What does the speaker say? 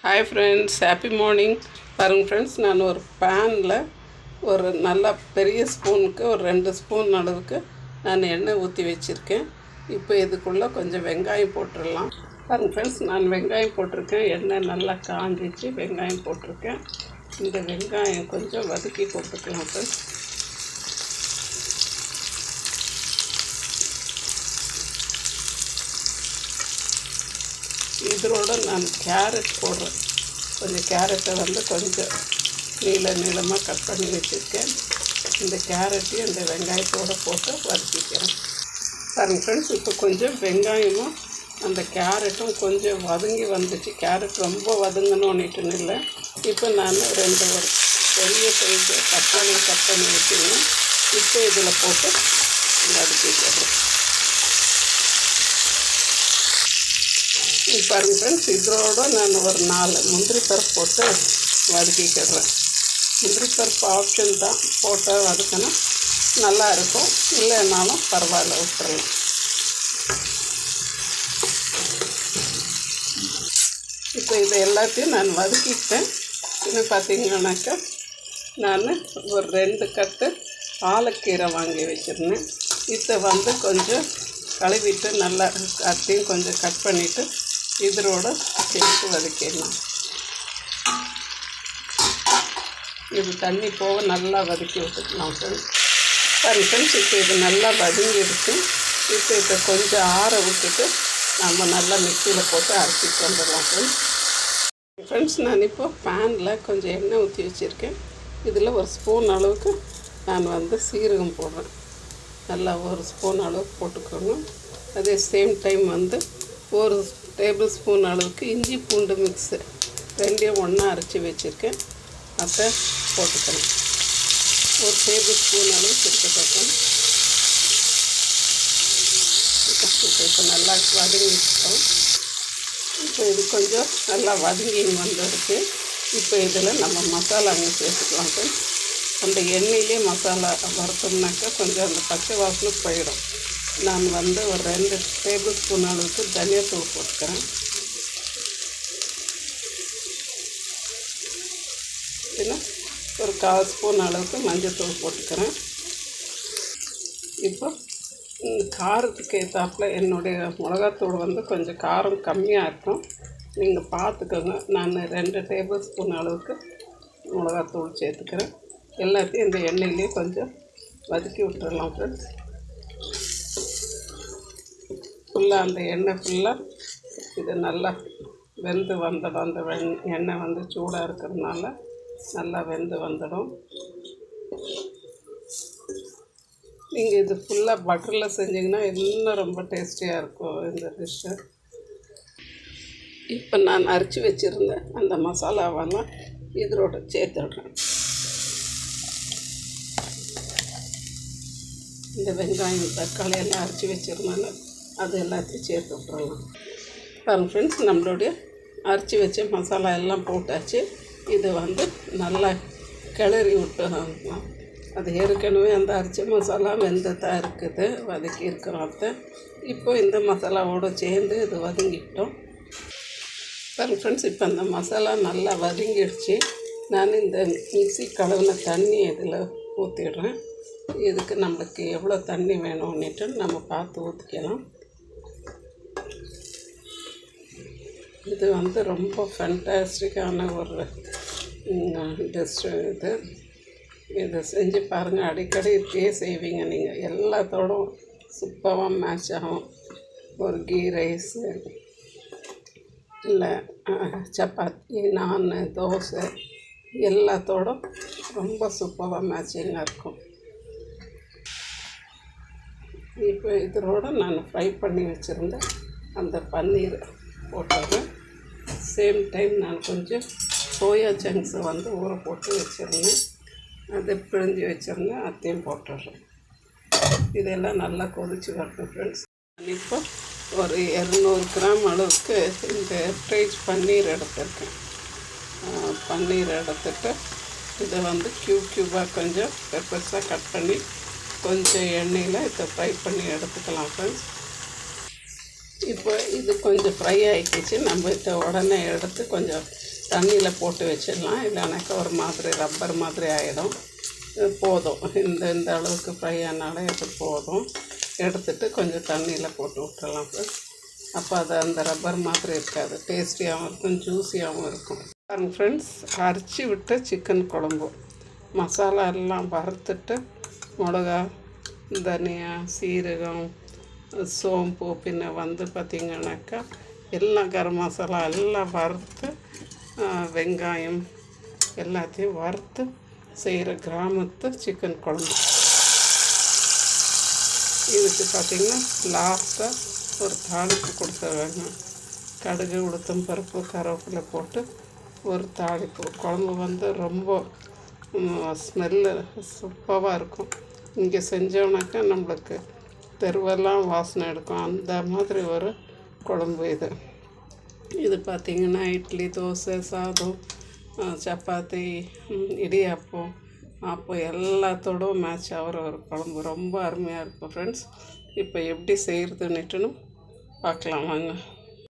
Hi friends, happy morning. பாருங்கள் friends, நான் ஒரு பேனில் ஒரு நல்ல பெரிய ஸ்பூனுக்கு ஒரு 2 ஸ்பூன் அளவுக்கு நான் எண்ணெய் ஊற்றி வச்சுருக்கேன். இப்போ இதுக்குள்ளே கொஞ்சம் வெங்காயம் போட்டுடலாம். பாருங்கள் ஃப்ரெண்ட்ஸ், நான் வெங்காயம் போட்டிருக்கேன். எண்ணெய் நல்லா காஞ்சிச்சு, வெங்காயம் போட்டிருக்கேன். இந்த வெங்காயம் கொஞ்சம் வதக்கி போட்டுக்கலாம் ஃப்ரெண்ட்ஸ். இதோட நான் கேரட் போடுறேன். கொஞ்சம் கேரட்டை கொஞ்சம் நீளமாக கட் பண்ணி வச்சுருக்கேன். இந்த கேரட்டையும் இந்த வெங்காயத்தோடு போட்டு வதக்கிக்கிறேன். பாருங்கள் ஃப்ரெண்ட்ஸ், இப்போ கொஞ்சம் வெங்காயமும் அந்த கேரட்டும் கொஞ்சம் வதங்கி வந்துச்சு. கேரட் ரொம்ப வதங்கணும்னுட்டுன்னு இல்லை. இப்போ நான் 2 ஒரு பெரிய சைஸ் தக்காளி கட் பண்ணி வச்சுருந்தேன். இப்போ இதில் போட்டு வதக்கிக்கிறேன். பாருங்கள் ஃப்ரெண்ட்ஸ், இதோட நான் ஒரு 4 முந்திரி பருப்பு போட்டு வதக்கிக்கிறேன். முந்திரி பருப்பு ஆப்ஷன் தான், போட்டால் வதக்கினா நல்லாயிருக்கும், இல்லைன்னாலும் பரவாயில்ல, விட்டுறலாம். இப்போ இதை எல்லாத்தையும் நான் வதக்கிட்டேன். இன்னும் பார்த்திங்கன்னாக்கா நான் ஒரு 2 கட்டு பாலக்கீரை வாங்கி வச்சுருந்தேன். இதை கொஞ்சம் கழுவிட்டு நல்லா அதையும் கொஞ்சம் கட் பண்ணிவிட்டு இதோட சேர்த்து வதக்கிடலாம். இது தண்ணி போக நல்லா வதக்கி விட்டுக்கலாம் ஃப்ரெண்ட்ஸ். ஃப்ரெண்ட்ஸ், இப்போ இது நல்லா வதங்கிடுச்சு. இப்போ இதை கொஞ்சம் ஆற விட்டுட்டு நம்ம நல்லா மிக்சியில் போட்டு அரைச்சிட்டு வந்துடலாம் ஃப்ரெண்ட்ஸ். நான் இப்போது பேனில் கொஞ்சம் எண்ணெய் ஊற்றி வச்சுருக்கேன். இதில் ஒரு ஸ்பூன் அளவுக்கு நான் சீரகம் போடுறேன். நல்லா ஒரு ஸ்பூன் அளவுக்கு போட்டுக்கணும். அதே சேம் டைம் ஒரு டேபிள் ஸ்பூன் அளவுக்கு இஞ்சி பூண்டு மிக்ஸு 2யும் ஒன்றா அரைச்சி வச்சுருக்கேன். அதை போட்டுக்கலாம். ஒரு டேபிள் ஸ்பூன் அளவுக்கு இருக்கட்டும். இப்போ நல்லா வதங்கிட்டோம். இப்போ இது கொஞ்சம் நல்லா வதங்கி வந்துருக்கு. இப்போ இதில் நம்ம மசாலாங்க சேர்த்துக்கலாம். அந்த எண்ணெயிலே மசாலா வறுத்தோம்னாக்கா கொஞ்சம் அந்த பச்சை வாசனை போயிடும். நான் ஒரு 2 டேபிள் ஸ்பூன் அளவுக்கு தனியாத்தூள் போட்டுக்கிறேன். இன்னும் ஒரு 1/4 ஸ்பூன் அளவுக்கு மஞ்சள்தூள் போட்டுக்கிறேன். இப்போ காரத்துக்கு ஏற்றாப்புல என்னுடைய மிளகாத்தூள் கொஞ்சம் காரம் கம்மியாக இருக்கும், நீங்கள் பார்த்துக்கோங்க. நான் 2 டேபிள் ஸ்பூன் அளவுக்கு மிளகாத்தூள் சேர்த்துக்கிறேன். எல்லாத்தையும் இந்த எண்ணெயிலே கொஞ்சம் வதக்கி விட்டுறலாம் ஃப்ரெண்ட்ஸ். ஃபுல்லாக அந்த எண்ணெய் ஃபுல்லாக இது நல்லா வெந்து வந்துடும். அந்த எண்ணெய் சூடாக இருக்கிறதுனால நல்லா வெந்து வந்துடும். நீங்கள் இது ஃபுல்லாக பட்டரில் செஞ்சிங்கன்னா இன்னும் ரொம்ப டேஸ்டியாக இருக்கும் இந்த டிஷ்ஷு. இப்போ நான் அரைச்சி வச்சுருந்தேன் அந்த மசாலாவெல்லாம் இதோட சேர்த்துடுறேன். இந்த வெங்காயம் தக்காளி எல்லாம் அரைச்சி வச்சுருந்தாங்க, அது எல்லாத்தையும் சேர்த்து விட்றலாம். பாருங்கள் ஃப்ரெண்ட்ஸ், நம்மளுடைய அரைச்சி வச்ச மசாலா எல்லாம் போட்டாச்சு. இது நல்லா கிளறி விட்டுறலாம். அது ஏற்கனவே அந்த அரைச்ச மசாலா வெந்ததாக இருக்குது, வதக்கி இருக்கிறோம். இப்போ இந்த மசாலாவோடு சேர்ந்து இது வதங்கிட்டோம். பாருங்கள் ஃப்ரெண்ட்ஸ், இப்போ அந்த மசாலா நல்லா வதங்கிடுச்சு. நான் இந்த மிக்ஸி கழுவின தண்ணி இதில் ஊற்றிடுறேன். இதுக்கு நம்மளுக்கு எவ்வளோ தண்ணி வேணும்னுட்டு நம்ம பார்த்து ஊற்றிக்கலாம். இது ரொம்ப ஃபேண்டாஸ்டிக்கான ஒரு டிஷ்ஷு. இதை செஞ்சு பாருங்கள். அடிக்கடி இப்படியே செய்வீங்க நீங்கள். எல்லாத்தோடும் சூப்பராக மேட்ச் ஆகும். ஒரு கீ ரைஸு, இல்லை சப்பாத்தி, நான், தோசை எல்லாத்தோடும் ரொம்ப சூப்பராக மேட்சிங்காக இருக்கும். இப்போ இதோட நான் ஃப்ரை பண்ணி வச்சுருந்தேன் அந்த பன்னீர் போட்டுறேன். சேம் டைம் நான் கொஞ்சம் சோயா சங்க்ஸை ஊற போட்டு வச்சுருந்தேன், அதை பிழிஞ்சு வச்சுருந்தேன், அதையும் போட்டுடுறேன். இதெல்லாம் நல்லா கொதிச்சு வரட்டும் ஃப்ரெண்ட்ஸ். நான் இப்போ ஒரு 200 கிராம் அளவுக்கு இந்த ஃப்ரைஸ் பன்னீர் எடுத்துருக்கேன். பன்னீர் எடுத்துட்டு இதை க்யூபாக கொஞ்சம் பெப்பர்ஸாக கட் பண்ணி கொஞ்சம் எண்ணெயில் இதை ஃப்ரை பண்ணி எடுத்துக்கலாம் ஃப்ரெண்ட்ஸ். இப்போ இது கொஞ்சம் ஃப்ரை ஆகிக்கிச்சு. நம்ம இதை உடனே எடுத்து கொஞ்சம் தண்ணியில் போட்டு வச்சிடலாம். இல்லைனாக்கா ஒரு மாதிரி ரப்பர் மாதிரி ஆகிடும். போதும், இந்த அளவுக்கு ஃப்ரை ஆனாலே இது போதும். எடுத்துகிட்டு கொஞ்சம் தண்ணியில் போட்டு விட்டுறலாம் ஃப்ரெண்ட்ஸ். அப்போ அது அந்த ரப்பர் மாதிரி இருக்காது, டேஸ்டியாகவும் இருக்கும், ஜூஸியாகவும் இருக்கும். பாருங்கள் ஃப்ரெண்ட்ஸ், அரைச்சி விட்ட சிக்கன் குழம்பு. மசாலா எல்லாம் வறுத்துட்டு மிளகா, தனியா, சீரகம், சோம்பு, பின்ன வந்து பார்த்திங்கனாக்கா எல்லாம் கரம் மசாலா எல்லாம் வறுத்து, வெங்காயம் எல்லாத்தையும் வறுத்து செய்கிற கிராமத்து சிக்கன் குழம்பு. இதுக்கு பார்த்திங்கன்னா லாஸ்ட்டாக ஒரு தாளிப்பு கொடுத்துருவாங்க. கடுகு, உளுத்தம் பருப்பு, கருவேப்பிலை போட்டு ஒரு தாளிப்பு. குழம்பு வந்து ரொம்ப ஸ்மெல்லு சூப்பராக இருக்கும். இங்கே செஞ்சோம்னாக்கா நம்மளுக்கு தெருவெல்லாம் வாசனை எடுக்கும். அந்த மாதிரி ஒரு குழம்பு இது. இது பார்த்திங்கன்னா இட்லி, தோசை, சாதம், சப்பாத்தி, இடியாப்பம், அப்போ எல்லாத்தோடும் மேட்ச் ஆகிற ஒரு குழம்பு. ரொம்ப அருமையாக இருக்கும் ஃப்ரெண்ட்ஸ். இப்போ எப்படி செய்கிறதுன்னுட்டுன்னு பார்க்கலாம் வாங்க.